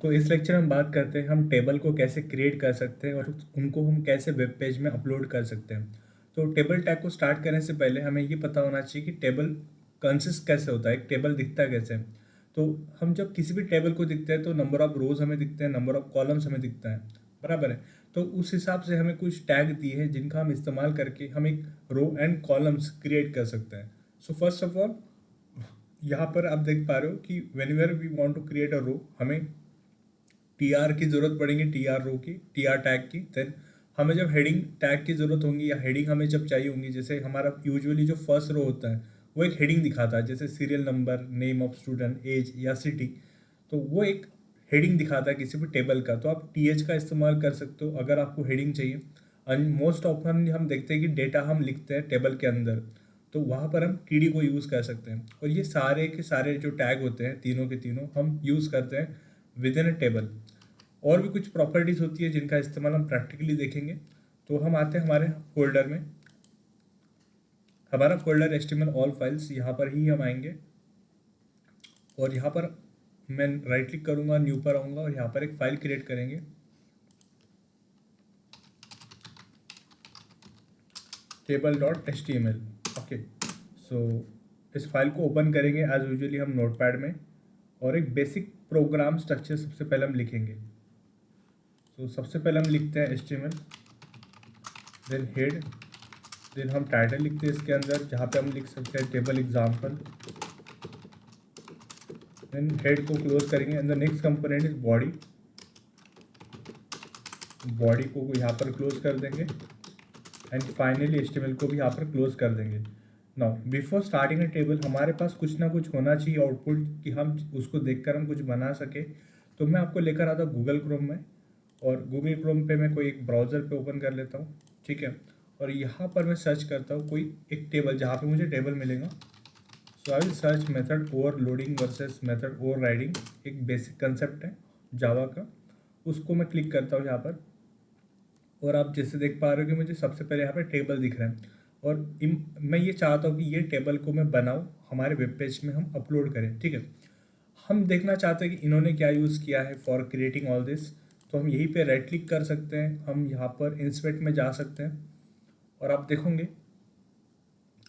तो इस लेक्चर में हम बात करते हैं हम टेबल को कैसे क्रिएट कर सकते हैं और उनको हम कैसे वेब पेज में अपलोड कर सकते हैं। तो टेबल टैग को स्टार्ट करने से पहले हमें ये पता होना चाहिए कि टेबल कंसिस्ट कैसे होता है, एक टेबल दिखता कैसे है। तो हम जब किसी भी टेबल को दिखते हैं तो नंबर ऑफ रोज हमें दिखते हैं, नंबर ऑफ कॉलम्स हमें दिखता है, बराबर है। तो उस हिसाब से हमें कुछ टैग दिए हैं जिनका हम इस्तेमाल करके हम एक रो एंड कॉलम्स क्रिएट कर सकते हैं। सो फर्स्ट ऑफ ऑल यहाँ पर आप देख पा रहे हो कि whenever we want to create a row हमें टी आर की ज़रूरत पड़ेगी, टी आर रो की, टी आर टैग की। देन हमें जब हेडिंग टैग की ज़रूरत होगी या हेडिंग हमें जब चाहिए होंगी, जैसे हमारा यूजुअली जो फर्स्ट रो होता है वो एक हेडिंग दिखाता है, जैसे serial number, name of student, age या सिटी। तो वो एक हेडिंग दिखाता है किसी भी टेबल का, तो आप टी एच का इस्तेमाल कर सकते हो अगर आपको हेडिंग चाहिए। एंड मोस्ट ऑफन हम देखते हैं कि डेटा हम लिखते हैं टेबल के अंदर, तो वहाँ पर हम टी डी को यूज़ कर सकते हैं। और ये सारे के सारे जो टैग होते हैं तीनों के तीनों हम यूज़ करते हैं विद इन अ टेबल। और भी कुछ प्रॉपर्टीज़ होती है जिनका इस्तेमाल हम प्रैक्टिकली देखेंगे। तो हम आते हैं हमारे फोल्डर में। हमारा फोल्डर HTML ऑल फाइल्स, यहाँ पर ही हम आएंगे और यहाँ पर मैं राइट क्लिक करूँगा, न्यू पर आऊँगा और यहाँ पर एक फाइल क्रिएट करेंगे, table.html। ओके, सो इस फाइल को ओपन करेंगे एज यूजुअली हम नोटपैड में, और एक बेसिक प्रोग्राम स्ट्रक्चर सबसे पहले हम लिखेंगे। तो सबसे पहले हम लिखते हैं HTML, देन हेड, देन हम टाइटल लिखते हैं इसके अंदर, जहाँ पे हम लिख सकते हैं टेबल एग्जाम्पल। देन हेड को क्लोज करेंगे and the next component is body, body को यहाँ पर क्लोज कर देंगे एंड फाइनली HTML को भी यहाँ पर क्लोज कर देंगे। Now before starting a table हमारे पास कुछ ना कुछ होना चाहिए आउटपुट, कि हम उसको देखकर हम कुछ बना सके। तो मैं आपको लेकर आता हूँ गूगल क्रोम में, और गूगल क्रोम पे मैं कोई एक ब्राउज़र पे ओपन कर लेता हूँ, ठीक है। और यहाँ पर मैं सर्च करता हूँ कोई एक टेबल, जहाँ पे मुझे टेबल मिलेगा। So I will search method overloading versus method overriding, एक बेसिक कंसेप्ट है जावा का, उसको मैं क्लिक करता हूँ यहाँ पर। और आप जैसे देख पा रहे हो कि मुझे सबसे पहले यहाँ पर टेबल दिख रहा है, और मैं ये चाहता हूँ कि ये टेबल को मैं बनाऊँ, हमारे वेब पेज में हम अपलोड करें, ठीक है। हम देखना चाहते हैं कि इन्होंने क्या यूज़ किया है फॉर क्रिएटिंग ऑल दिस। तो हम यहीं पे राइट क्लिक कर सकते हैं, हम यहाँ पर इंस्पेक्ट में जा सकते हैं, और आप देखोगे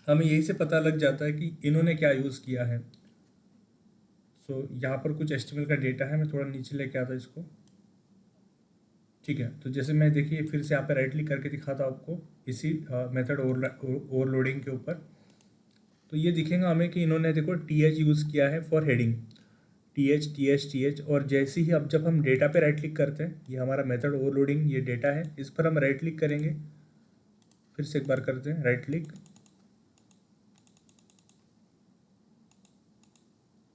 हमें यहीं से पता लग जाता है कि इन्होंने क्या यूज़ किया है। सो यहाँ पर कुछ HTML का डेटा है, मैं थोड़ा नीचे लेके आता इसको, ठीक है। तो जैसे मैं देखिए फिर से यहाँ पे राइट क्लिक करके दिखाता हूँ आपको इसी मेथड ओवरलोडिंग के ऊपर। तो ये दिखेगा हमें कि इन्होंने देखो TH यूज़ किया है फॉर हेडिंग, TH। और जैसे ही अब जब हम डेटा पे राइट क्लिक करते हैं, ये हमारा मेथड ओवरलोडिंग, ये डेटा है, इस पर हम राइट क्लिक करेंगे, फिर से एक बार करते हैं राइट क्लिक,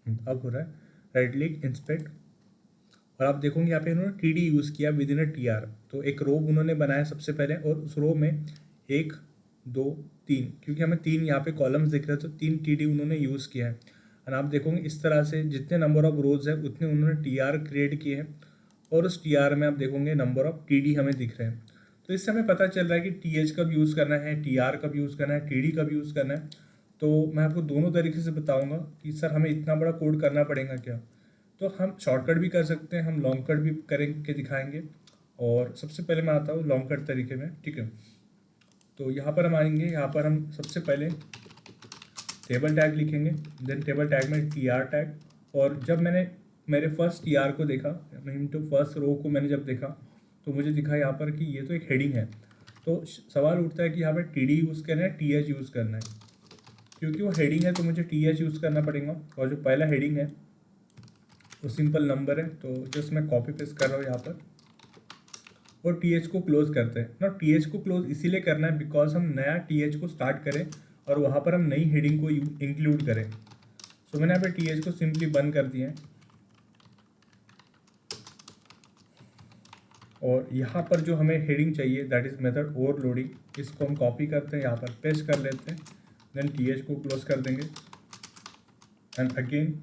अब हो रहा है राइट क्लिक इंस्पेक्ट। और आप देखोगे यहाँ पे इन्होंने TD यूज़ किया विद इन अ TR। तो एक रो उन्होंने बनाया सबसे पहले, और उस रो में 1 2 3, क्योंकि हमें 3 यहाँ पे कॉलम्स दिख रहे हैं, तो 3 TD उन्होंने यूज़ किया है। और आप देखोगे इस तरह से जितने नंबर ऑफ रोज है उतने उन्होंने TR क्रिएट किए हैं, और उस TR में आप देखोगे नंबर ऑफ TD हमें दिख रहे हैं। तो इससे हमें पता चल रहा है कि TH कब यूज़ करना है, TR कब यूज़ करना है, TD कब यूज़ करना है। तो मैं आपको दोनों तरीके से बताऊँगा कि सर हमें इतना बड़ा कोड करना पड़ेगा क्या। तो हम शॉर्टकट भी कर सकते हैं, हम लॉन्ग कट भी करके दिखाएंगे। और सबसे पहले मैं आता हूँ लॉन्ग कट तरीके में, ठीक है। तो यहाँ पर हम आएंगे, यहाँ पर हम सबसे पहले टेबल टैग लिखेंगे, देन टेबल टैग में TR टैग। और जब मैंने मेरे फर्स्ट TR को देखा, तो फर्स्ट रो को मैंने जब देखा, तो मुझे दिखा यहाँ पर कि ये तो एक हेडिंग है। तो सवाल उठता है कि यहाँ पर TD यूज़ करना है, TH यूज़ करना है। क्योंकि वो हेडिंग है तो मुझे TH यूज़ करना पड़ेगा, और जो पहला हेडिंग है वो सिंपल नंबर है। तो जस्ट मैं कॉपी पेस्ट कर रहा हूँ यहाँ पर, और TH को क्लोज करते हैं ना। TH को क्लोज इसीलिए करना है बिकॉज हम नया TH को स्टार्ट करें और वहाँ पर हम नई हेडिंग को इंक्लूड करें। सो मैंने यहाँ पे TH को सिंपली बंद कर दिया है, और यहाँ पर जो हमें हेडिंग चाहिए दैट इज़ मेथड ओवरलोडिंग, इसको हम कॉपी करते हैं, यहाँ पर पेस्ट कर लेते हैं, देन TH को क्लोज कर देंगे। एंड अगेन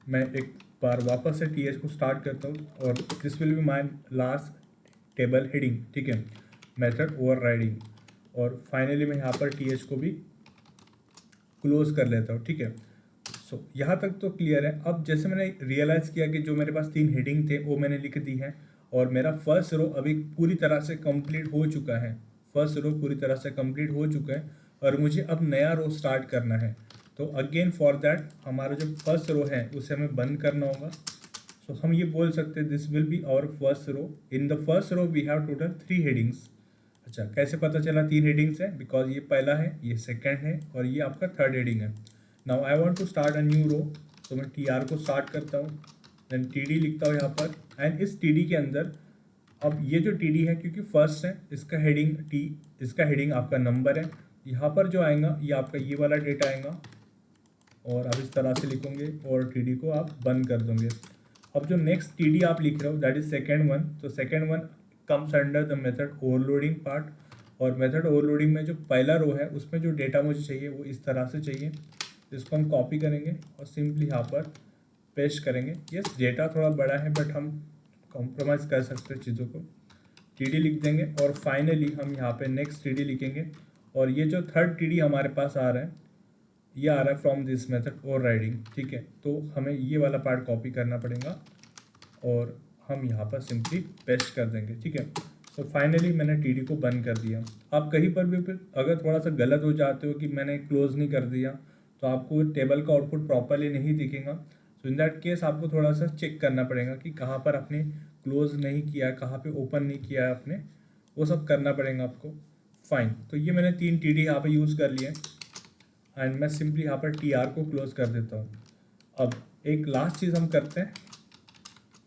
मैं एक बार वापस से TH को स्टार्ट करता हूँ, और this will be my last table heading, ठीक है, मेथड ओवरराइडिंग। और फाइनली मैं यहाँ पर TH को भी क्लोज कर लेता हूँ, ठीक है। यहाँ तक तो क्लियर है। अब जैसे मैंने रियलाइज़ किया कि जो मेरे पास 3 हेडिंग थे वो मैंने लिख दी है और मेरा फर्स्ट रो अभी पूरी तरह से कंप्लीट हो चुका है। फर्स्ट रो पूरी तरह से कंप्लीट हो चुका है और मुझे अब नया रो स्टार्ट करना है। तो अगेन फॉर दैट हमारा जो फर्स्ट रो है उसे हमें बंद करना होगा। सो हम ये बोल सकते हैं this will be our first row. In the first row we have total 3 headings. अच्छा, कैसे पता चला 3 हेडिंग्स है? बिकॉज ये पहला है, ये सेकंड है और ये आपका थर्ड हेडिंग है। Now I want to start a new row, तो मैं टी आर को स्टार्ट करता हूँ, देन टी डी लिखता हूँ यहाँ पर। एंड इस टी डी के अंदर अब ये जो टी डी है क्योंकि फर्स्ट है, इसका हेडिंग इसका हेडिंग आपका नंबर है। यहाँ पर जो आएगा ये आपका ये वाला डेटा आएगा और आप इस तरह से लिखोगे और टी डी को आप बंद कर दोगे। अब जो नेक्स्ट टी डी आप लिख रहे हो दैट इज सेकेंड वन। तो second one comes under the method overloading part. और मेथड ओवरलोडिंग में जो पहला रो है उसमें जो डेटा मुझे चाहिए वो इस तरह से चाहिए। इसको हम कॉपी करेंगे और सिंपली यहाँ पर पेस्ट करेंगे। यस, डेटा थोड़ा बड़ा है बट हम कॉम्प्रोमाइज़ कर सकते हैं चीज़ों को। टी डी लिख देंगे और फाइनली हम यहाँ पे नेक्स्ट टी डी लिखेंगे। और ये जो थर्ड टी डी हमारे पास आ रहा है ये आ रहा है फ्रॉम दिस मेथड ओवरराइडिंग। ठीक है, तो हमें ये वाला पार्ट कॉपी करना पड़ेगा और हम यहाँ पर सिंपली पेस्ट कर देंगे। ठीक है, सो फाइनली मैंने टी डी को बंद कर दिया। आप कहीं पर भी अगर थोड़ा सा गलत हो जाते हो कि मैंने क्लोज नहीं कर दिया तो आपको टेबल का आउटपुट प्रॉपरली नहीं दिखेगा। सो इन दैट केस आपको थोड़ा सा चेक करना पड़ेगा कि कहाँ पर आपने क्लोज नहीं किया, कहाँ पे ओपन नहीं किया है आपने, वो सब करना पड़ेगा आपको। फाइन, तो ये मैंने 3 टी डी यहाँ पर यूज़ कर लिए एंड मैं सिंपली यहाँ पर टी आर को क्लोज कर देता हूँ। अब एक लास्ट चीज़ हम करते हैं,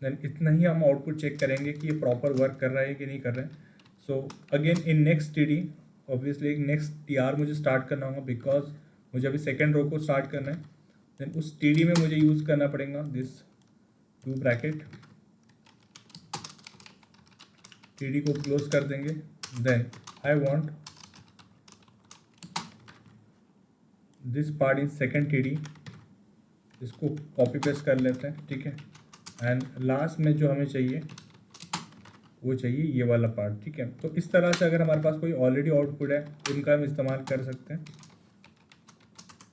देन इतना ही हम आउटपुट चेक करेंगे कि ये प्रॉपर वर्क कर रहा है कि नहीं कर रहा है। So again in next T D obviously एक नेक्स्ट टी आर मुझे स्टार्ट करना होगा बिकॉज मुझे अभी सेकेंड रो को स्टार्ट करना है। देन उस टी डी में मुझे यूज़ करना पड़ेगा दिस 2 ब्रैकेट। टी डी को क्लोज कर देंगे। Then I want this part in second T D, इसको कॉपी पेस्ट कर लेते हैं। ठीक है, एंड लास्ट में जो हमें चाहिए वो चाहिए ये वाला पार्ट। ठीक है, तो इस तरह से अगर हमारे पास कोई ऑलरेडी आउटपुट है उनका हम इस्तेमाल कर सकते हैं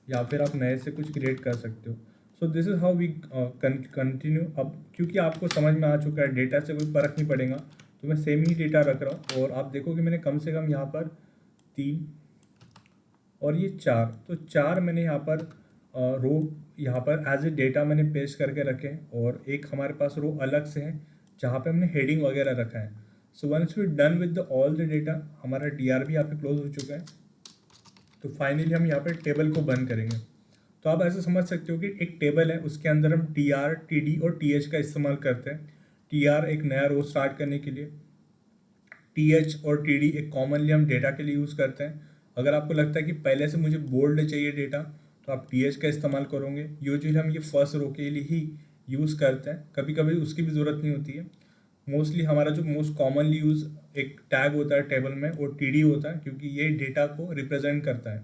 या फिर आप नए से कुछ क्रिएट कर सकते हो। So this is how we continue. अब क्योंकि आपको समझ में आ चुका है डेटा से कोई फ़र्क नहीं पड़ेगा तो मैं सेम ही डेटा रख रहा हूँ और आप देखो कि मैंने कम से कम यहाँ पर 3 और ये 4, तो 4 मैंने यहाँ पर रो यहाँ पर एज ए डेटा मैंने पेस्ट करके रखे हैं और एक हमारे पास रो अलग से है जहाँ पे हमने हेडिंग वगैरह रखा है। So once we done with the all the data, हमारा टी आर भी यहाँ पे क्लोज हो चुका है। तो फाइनली हम यहाँ पे टेबल को बंद करेंगे। तो आप ऐसे समझ सकते हो कि एक टेबल है उसके अंदर हम टी आर, टी डी और टी एच का इस्तेमाल करते हैं। टी आर एक नया रो स्टार्ट करने के लिए, टी एच और टी डी एक कॉमनली हम डेटा के लिए यूज़ करते हैं। अगर आपको लगता है कि पहले से मुझे बोल्ड चाहिए डेटा तो आप टी एच का इस्तेमाल करोगे। यूजुअली हम ये फर्स्ट रो के लिए ही यूज़ करते हैं, कभी कभी उसकी भी ज़रूरत नहीं होती है। मोस्टली हमारा जो मोस्ट कॉमनली यूज़ एक टैग होता है टेबल में वो टी डी होता है क्योंकि ये डेटा को रिप्रेजेंट करता है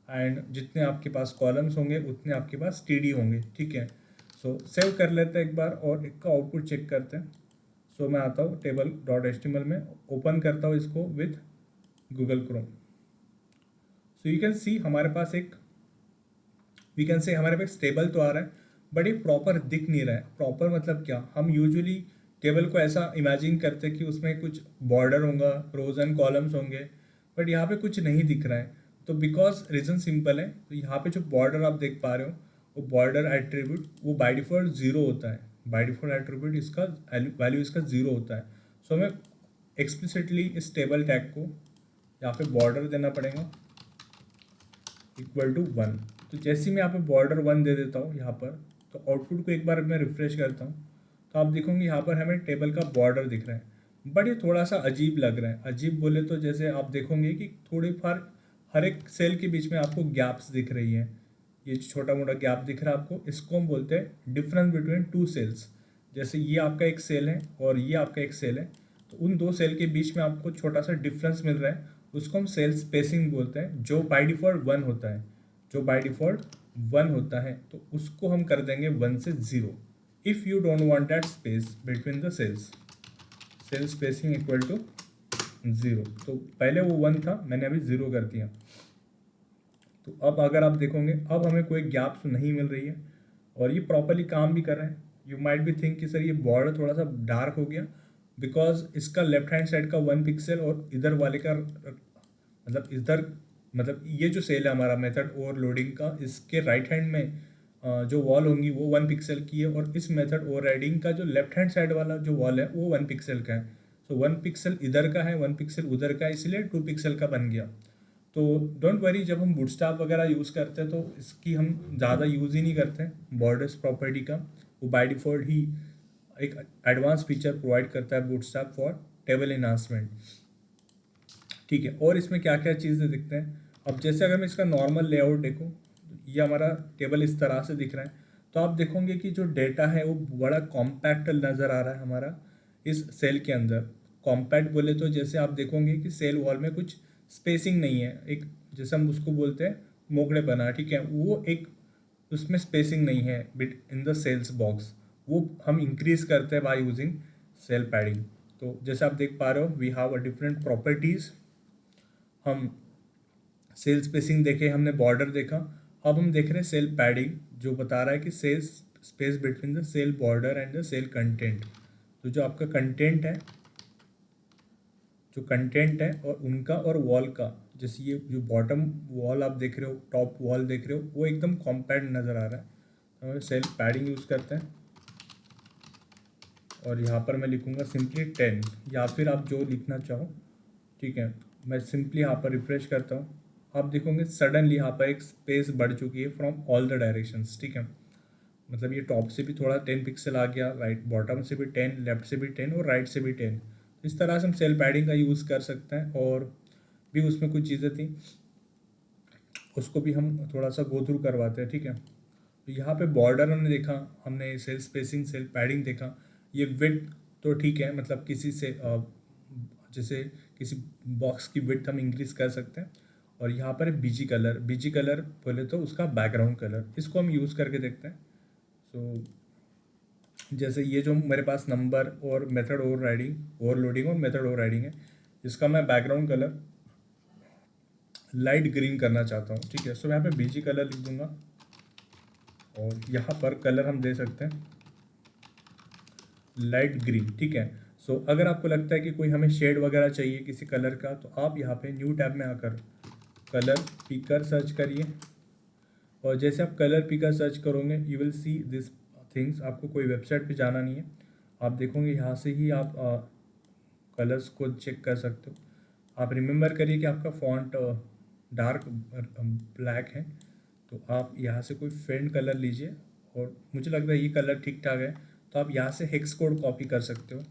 एंड जितने आपके पास कॉलम्स होंगे उतने आपके पास टी डी होंगे। ठीक है, सो सेव कर लेते हैं एक बार और एक का आउटपुट चेक करते हैं। सो मैं आता हूँ टेबल डॉट HTML में, ओपन करता हूँ इसको with Google Chrome. So you can see हमारे पास एक हमारे पास टेबल तो आ रहा है बट ये प्रॉपर दिख नहीं रहा है। प्रॉपर मतलब क्या, हम यूजुअली टेबल को ऐसा इमेजिन करते हैं कि उसमें कुछ बॉर्डर होगा, रोज एंड कॉलम्स होंगे, बट यहाँ पे कुछ नहीं दिख रहा है। तो बिकॉज रीज़न सिंपल है, तो यहाँ पे जो बॉर्डर आप देख पा रहे हो वो बॉर्डर एट्रीब्यूट वो बाय डिफ़ॉल्ट 0 होता है। बाय डिफ़ॉल्ट एट्रीब्यूट इसका वैल्यू इसका 0 होता है। सो हमें एक्सप्लिसिटली इस टेबल टैग को यहाँ पे बॉर्डर देना पड़ेगा इक्वल टू 1। तो जैसे मैं यहाँ पे बॉर्डर 1 दे देता हूँ यहाँ पर, तो आउटपुट को एक बार मैं रिफ्रेश करता हूँ तो आप देखोगे यहाँ पर हमें टेबल का बॉर्डर दिख रहा है बट ये थोड़ा सा अजीब लग रहा है। अजीब बोले तो जैसे आप देखोगे कि थोड़ी हर एक सेल के बीच में आपको गैप्स दिख रही है। ये छोटा मोटा गैप दिख रहा है आपको, इसको हम बोलते हैं डिफरेंस बिटवीन 2 सेल्स। जैसे ये आपका एक सेल है और ये आपका एक सेल है, तो उन 2 सेल के बीच में आपको छोटा सा डिफरेंस मिल रहा है, उसको हम सेल स्पेसिंग बोलते हैं, जो बाय डिफ़ॉल्ट 1 होता है। जो बाय डिफ़ॉल्ट 1 होता है तो उसको हम कर देंगे 1 से 0 if you don't want that space between the cells. Cell spacing equal to 0, तो पहले वो 1 था, मैंने अभी 0 कर दिया। तो अब अगर आप देखोगे अब हमें कोई गैप्स नहीं मिल रही है और ये प्रॉपरली काम भी कर रहे हैं। यू माइट बी थिंक कि सर ये बॉर्डर थोड़ा सा डार्क हो गया, बिकॉज इसका लेफ्ट हैंड साइड का 1 पिक्सल और इधर वाले का मतलब इधर मतलब ये जो सेल है हमारा मेथड ओवरलोडिंग का, इसके राइट हैंड में जो वॉल होंगी वो 1 पिक्सल की है और इस मेथड ओवरराइडिंग का जो लेफ्ट हैंड साइड वाला जो वॉल है वो 1 पिक्सल का है। सो 1 पिक्सल इधर का है, 1 पिक्सल उधर का है, इसलिए 2 पिक्सल का बन गया। तो डोंट वरी, जब हम बूटस्ट्रैप वगैरह यूज़ करते हैं तो इसकी हम ज़्यादा यूज़ ही नहीं करते हैं बॉर्डर्स प्रॉपर्टी का। वो बाय डिफ़ॉल्ट ही एक एडवांस फीचर प्रोवाइड करता है बूटस्ट्रैप फॉर टेबल एनहांसमेंट। ठीक है, और इसमें क्या क्या चीज़ें दिखते हैं। अब जैसे अगर मैं इसका नॉर्मल लेआउट देखूँ, ये हमारा टेबल इस तरह से दिख रहा है, तो आप देखोगे कि जो डेटा है वो बड़ा कॉम्पैक्ट नज़र आ रहा है हमारा इस सेल के अंदर। कॉम्पैक्ट बोले तो जैसे आप देखोगे कि सेल वॉल में कुछ स्पेसिंग नहीं है, एक जैसे हम उसको बोलते हैं मोगड़े बना, ठीक है, वो एक उसमें स्पेसिंग नहीं है between the cells box, वो हम इंक्रीज करते हैं बाय यूजिंग सेल पैडिंग। तो जैसे आप देख पा रहे हो we have a different properties. हम सेल स्पेसिंग देखे, हमने बॉर्डर देखा, अब हम देख रहे हैं सेल पैडिंग जो बता रहा है कि cell space between the cell border and the cell content. तो जो आपका कंटेंट है, जो कंटेंट है और उनका और वॉल का, जैसे ये जो बॉटम वॉल आप देख रहे हो, टॉप वॉल देख रहे हो, वो एकदम कॉम्पैक्ट नज़र आ रहा है। तो हम सेल पैडिंग यूज़ करते हैं और यहाँ पर मैं लिखूँगा सिंपली 10 या फिर आप जो लिखना चाहो, ठीक है। मैं सिंपली यहाँ पर रिफ्रेश करता हूँ, आप देखोगे सडनली यहाँ पर एक स्पेस बढ़ चुकी है फ्रॉम ऑल द डायरेक्शंस, ठीक है। मतलब ये टॉप से भी थोड़ा 10 पिक्सल आ गया, राइट बॉटम से भी 10, लेफ्ट से भी 10 और राइट से भी 10। इस तरह से हम सेल पैडिंग का यूज़ कर सकते हैं। और भी उसमें कुछ चीज़ें थी, उसको भी हम थोड़ा सा गो थ्रू करवाते हैं, ठीक है। तो यहाँ पे बॉर्डर हमने देखा, हमने सेल स्पेसिंग सेल पैडिंग देखा। ये विड्थ तो ठीक है, मतलब किसी से जैसे किसी बॉक्स की विड्थ हम इंक्रीज कर सकते हैं। और यहाँ पर बीजी कलर, बीजी कलर बोले तो उसका बैकग्राउंड कलर, इसको हम यूज़ करके देखते हैं। सो जैसे ये जो मेरे पास नंबर और मेथड ओवरलोडिंग और मेथड ओवरराइडिंग है, इसका मैं बैकग्राउंड कलर लाइट ग्रीन करना चाहता हूँ, ठीक है। सो मैं यहाँ पे बीजी कलर लिख दूंगा और यहाँ पर कलर हम दे सकते हैं लाइट ग्रीन, ठीक है। सो अगर आपको लगता है कि कोई हमें शेड वगैरह चाहिए किसी कलर का, तो आप यहाँ पे न्यू टैब में आकर कलर पिकर सर्च करिए और जैसे आप कलर पिकर सर्च करोगे you will see this things. आपको कोई वेबसाइट पे जाना नहीं है, आप देखोगे यहाँ से ही आप कलर्स को चेक कर सकते हो। आप रिमेंबर करिए कि आपका फॉन्ट डार्क ब्लैक है, तो आप यहाँ से कोई फेंट कलर लीजिए और मुझे लगता है ये कलर ठीक ठाक है, तो आप यहाँ से हेक्स कोड कॉपी कर सकते हो,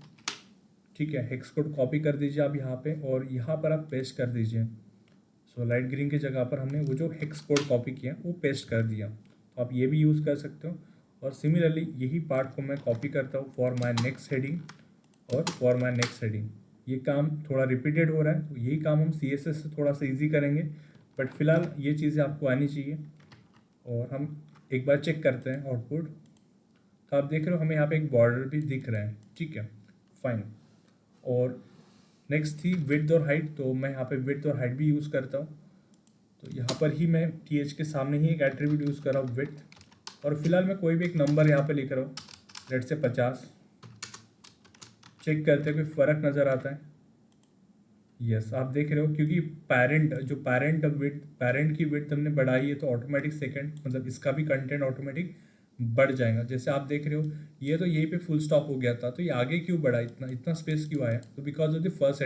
ठीक है। हेक्स कोड कॉपी कर दीजिए आप यहाँ पे और यहाँ पर आप पेस्ट कर दीजिए। सो लाइट ग्रीन की जगह पर हमने वो जो हेक्स कोड कॉपी किया वो पेस्ट कर दिया, तो आप ये भी यूज़ कर सकते हो। और सिमिलरली यही पार्ट को मैं कॉपी करता हूँ फॉर माई नेक्स्ट हेडिंग और फॉर माई नेक्स्ट हेडिंग। ये काम थोड़ा रिपीटेड हो रहा है, तो यही काम हम CSS से थोड़ा सा ईजी करेंगे, बट फिलहाल ये चीज़ें आपको आनी चाहिए। और हम एक बार चेक करते हैं आउटपुट, तो आप देख रहे हो हमें यहाँ पे एक बॉर्डर भी दिख रहा है, ठीक है, फाइन। और नेक्स्ट थी विड्थ और हाइट, तो मैं यहाँ पे विड्थ और हाइट भी यूज़ करता हूँ। तो यहाँ पर ही मैं TH के सामने ही एक एट्रीब्यूट यूज़ कर रहा हूँ विड्थ, और फिलहाल मैं कोई भी एक नंबर यहाँ पे लिख रहा हूँ, लेट से 50। चेक करते हैं कोई फ़र्क नज़र आता है। यस, आप देख रहे हो क्योंकि पैरेंट की विड्थ हमने बढ़ाई है, तो ऑटोमेटिक सेकंड मतलब इसका भी कंटेंट ऑटोमेटिक बढ़ जाएगा। जैसे आप देख रहे हो ये तो यहीं पे फुल स्टॉप हो गया था, तो ये आगे क्यों बढ़ा, इतना इतना स्पेस क्यों आया, तो because of the first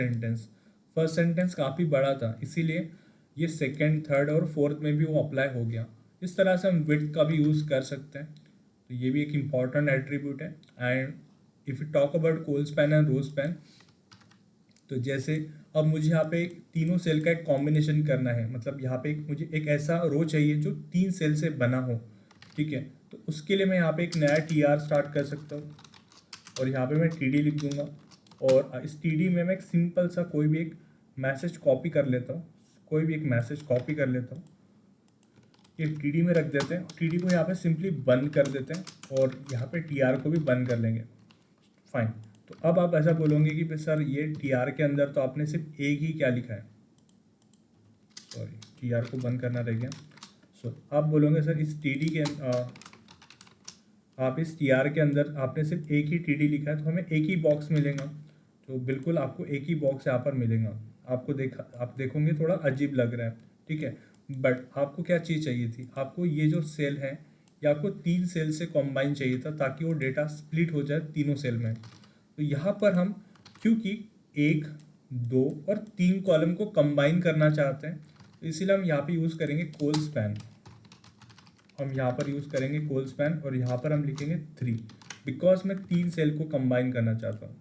sentence काफ़ी बड़ा था, इसीलिए ये सेकेंड थर्ड और फोर्थ में भी वो अप्लाई हो गया। इस तरह से हम विड्थ का भी यूज़ कर सकते हैं, तो ये भी एक इम्पॉर्टेंट एट्रीब्यूट है। And if you talk about col span and row span, तो जैसे अब मुझे यहाँ पे तीनों सेल का एक कॉम्बिनेशन करना है, मतलब यहाँ पे मुझे एक ऐसा रो चाहिए जो 3 सेल से बना हो, ठीक है। तो उसके लिए मैं यहाँ पे एक नया TR स्टार्ट कर सकता हूँ और यहाँ पे मैं TD लिख दूंगा और इस TD में मैं एक सिंपल सा कोई भी एक मैसेज कॉपी कर लेता हूँ, ये TD में रख देते हैं। TD को यहाँ पे सिंपली बंद कर देते हैं और यहाँ पे TR को भी बंद कर लेंगे, फाइन। तो अब आप ऐसा बोलोगे कि सर ये TR के अंदर तो आपने सिर्फ एक ही क्या लिखा है, सॉरी TR को बंद करना रह गया। सो आप बोलोगे सर इस टी डी के आप इस टी आर के अंदर आपने सिर्फ एक ही टी डी लिखा है तो हमें एक ही बॉक्स मिलेगा। तो बिल्कुल आपको एक ही बॉक्स यहाँ पर मिलेगा। आप देखोगे थोड़ा अजीब लग रहा है, ठीक है, बट आपको क्या चीज़ चाहिए थी, आपको ये जो सेल है ये आपको 3 सेल से कॉम्बाइन चाहिए था ताकि वो डेटा स्प्लिट हो जाए तीनों सेल में। तो यहाँ पर हम क्योंकि 1, 2 और 3 कॉलम को कंबाइन करना चाहते हैं तो इसीलिए हम यहाँ पे यूज़ करेंगे कोल स्पैन। हम यहाँ पर यूज़ करेंगे कोल स्पैन और यहाँ पर हम लिखेंगे 3 बिकॉज मैं 3 सेल को कंबाइन करना चाहता हूँ।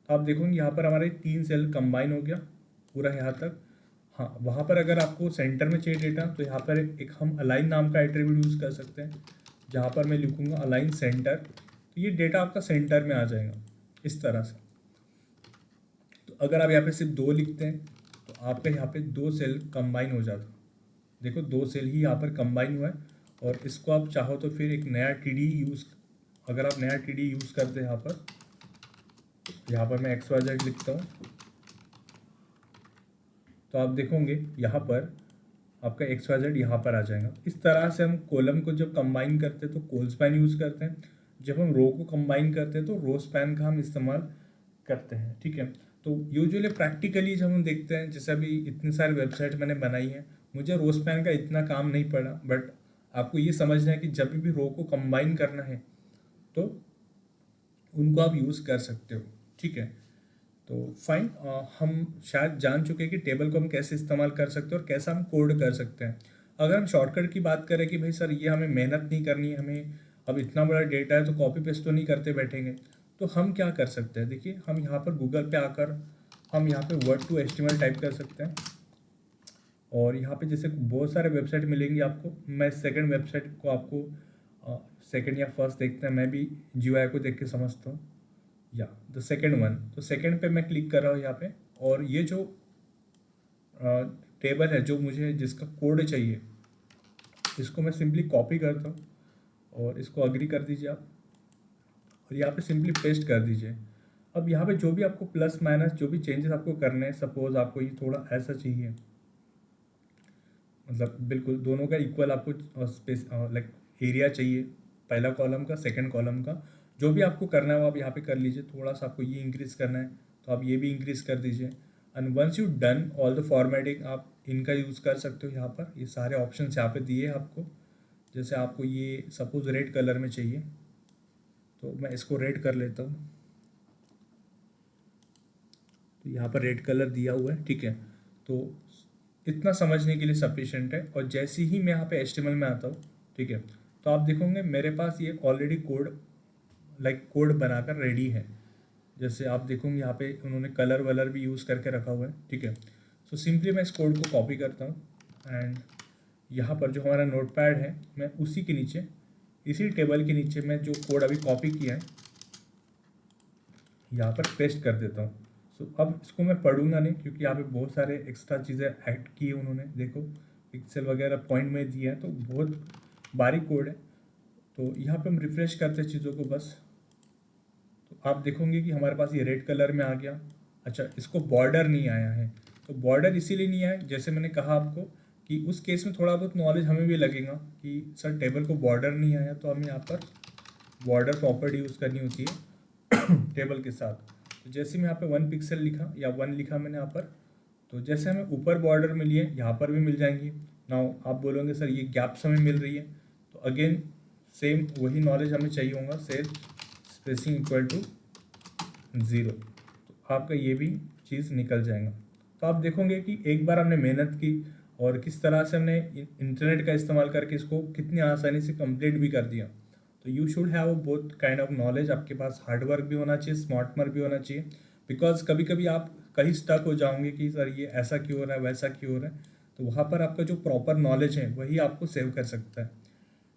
तो आप देखोगे यहाँ पर हमारे 3 सेल कंबाइन हो गया पूरा यहाँ तक। हाँ, वहाँ पर अगर आपको सेंटर में चाहिए डेटा तो यहाँ पर एक हम अलाइन नाम का एट्रीब्यूट यूज़ कर सकते हैं, जहाँ पर मैं लिखूँगा अलाइन सेंटर, तो ये डेटा आपका सेंटर में आ जाएगा इस तरह से। तो अगर आप यहाँ पे सिर्फ 2 लिखते हैं तो आपका यहाँ पे 2 सेल कंबाइन हो जाता। देखो 2 सेल ही यहाँ पर कंबाइन हुआ है और इसको आप चाहो तो फिर एक नया टी डी यूज़, अगर आप नया टी डी यूज़ करते हैं यहाँ पर मैं XYZ लिखता हूँ तो आप देखोगे यहाँ पर आपका XYZ यहाँ पर आ जाएगा। इस तरह से हम कॉलम को जब कंबाइन करते हैं तो कोल स्पैन यूज़ करते हैं, जब हम रो को कंबाइन करते हैं तो रो स्पैन का हम इस्तेमाल करते हैं, ठीक है। तो यूजुअली प्रैक्टिकली जब हम देखते हैं, जैसे अभी इतनी सारी वेबसाइट मैंने बनाई है, मुझे रो स्पैन का इतना काम नहीं पड़ा, बट आपको ये समझना है कि जब भी रो को कंबाइन करना है तो उनको आप यूज़ कर सकते हो, ठीक है। तो फाइन, हम शायद जान चुके हैं कि टेबल को हम कैसे इस्तेमाल कर सकते हैं और कैसा हम कोड कर सकते हैं। अगर हम शॉर्टकट की बात करें कि भाई सर ये हमें मेहनत नहीं करनी है, हमें अब इतना बड़ा डेटा है तो कॉपी पेस्ट तो नहीं करते बैठेंगे, तो हम क्या कर सकते हैं, देखिए हम यहाँ पर गूगल पे आकर हम यहाँ पे वर्ड टू HTML टाइप कर सकते हैं और यहाँ पे जैसे बहुत सारे वेबसाइट मिलेंगी आपको। मैं सेकंड वेबसाइट को आपको सेकंड या फर्स्ट देखते हैं, मैं भी GUI को देख के समझता हूँ, या द सेकेंड वन। तो सेकेंड पे मैं क्लिक कर रहा हूँ यहाँ पे और ये जो टेबल है जो मुझे जिसका कोड चाहिए इसको मैं सिंपली कॉपी करता हूँ और इसको अग्री कर दीजिए आप और यहाँ पे सिंपली पेस्ट कर दीजिए। अब यहाँ पे जो भी आपको प्लस माइनस जो भी चेंजेस आपको करने हैं, सपोज आपको ये थोड़ा ऐसा चाहिए, मतलब बिल्कुल दोनों का इक्वल आपको स्पेस लाइक एरिया चाहिए, पहला कॉलम का सेकंड कॉलम का, जो भी आपको करना है वो आप यहाँ पे कर लीजिए। थोड़ा सा आपको ये इंक्रीज़ करना है तो आप ये भी इंक्रीज़ कर दीजिए। And once you done all the formatting, आप इनका यूज़ कर सकते हो। यहाँ पर ये सारे ऑप्शन यहाँ पे दिए हैं आपको। जैसे आपको ये सपोज रेड कलर में चाहिए तो मैं इसको रेड कर लेता हूँ, तो यहाँ पर रेड कलर दिया हुआ है, ठीक है। तो इतना समझने के लिए सफिशिएंट है। और जैसे ही मैं यहाँ पे HTML में आता हूँ, ठीक है, तो आप देखोगे मेरे पास ये ऑलरेडी कोड बनाकर रेडी है। जैसे आप देखोगे यहाँ पे उन्होंने कलर वलर भी यूज़ करके रखा हुआ है, ठीक है। सो सिंपली मैं इस कोड को कॉपी करता हूँ एंड यहाँ पर जो हमारा नोटपैड है मैं उसी के नीचे, इसी टेबल के नीचे मैं जो कोड अभी कॉपी किया है यहाँ पर पेस्ट कर देता हूँ। सो अब इसको मैं पढ़ूंगा नहीं क्योंकि यहाँ पे बहुत सारे एक्स्ट्रा चीज़ें ऐड की है उन्होंने, देखो पिक्सल वगैरह पॉइंट में दिया है तो बहुत बारीक कोड है। तो यहाँ पे हम रिफ्रेश करते हैं चीज़ों को बस, तो आप देखोगे कि हमारे पास ये रेड कलर में आ गया। अच्छा, इसको बॉर्डर नहीं आया है, तो बॉर्डर इसीलिए नहीं आया, जैसे मैंने कहा आपको कि उस केस में थोड़ा बहुत नॉलेज हमें भी लगेगा कि सर टेबल को बॉर्डर नहीं आया तो हमें यहाँ पर बॉर्डर प्रॉपर्टी यूज़ करनी होती है टेबल के साथ। तो जैसे मैं यहाँ पे 1 पिक्सल लिखा या 1 लिखा मैंने यहाँ पर, तो जैसे हमें ऊपर बॉर्डर मिली है यहाँ पर भी मिल जाएंगी। नाउ आप बोलोगे सर ये गैप्स हमें मिल रही है, तो अगेन सेम वही नॉलेज हमें चाहिए होगा, सेल स्पेसिंग इक्वल टू 0, तो आपका ये भी चीज़ निकल जाएगा। तो आप देखोगे कि एक बार हमने मेहनत की और किस तरह से हमने इंटरनेट का इस्तेमाल करके इसको कितनी आसानी से कंप्लीट भी कर दिया। तो you should have both kind of knowledge, आपके पास हार्ड वर्क भी होना चाहिए, स्मार्ट वर्क भी होना चाहिए, बिकॉज कभी कभी आप कहीं स्टक हो जाओगे कि सर ये ऐसा क्यों हो रहा है वैसा क्यों हो रहा है, तो वहाँ पर आपका जो प्रॉपर नॉलेज है वही आपको सेव कर सकता है,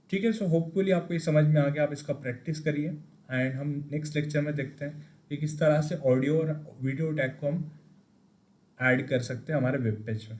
ठीक है। सो होपफुली आपको ये समझ में आ गया, आप इसका प्रैक्टिस करिए एंड हम नेक्स्ट लेक्चर में देखते हैं कि किस तरह से ऑडियो और वीडियो टैग को हम ऐड कर सकते हैं हमारे वेब पेज में।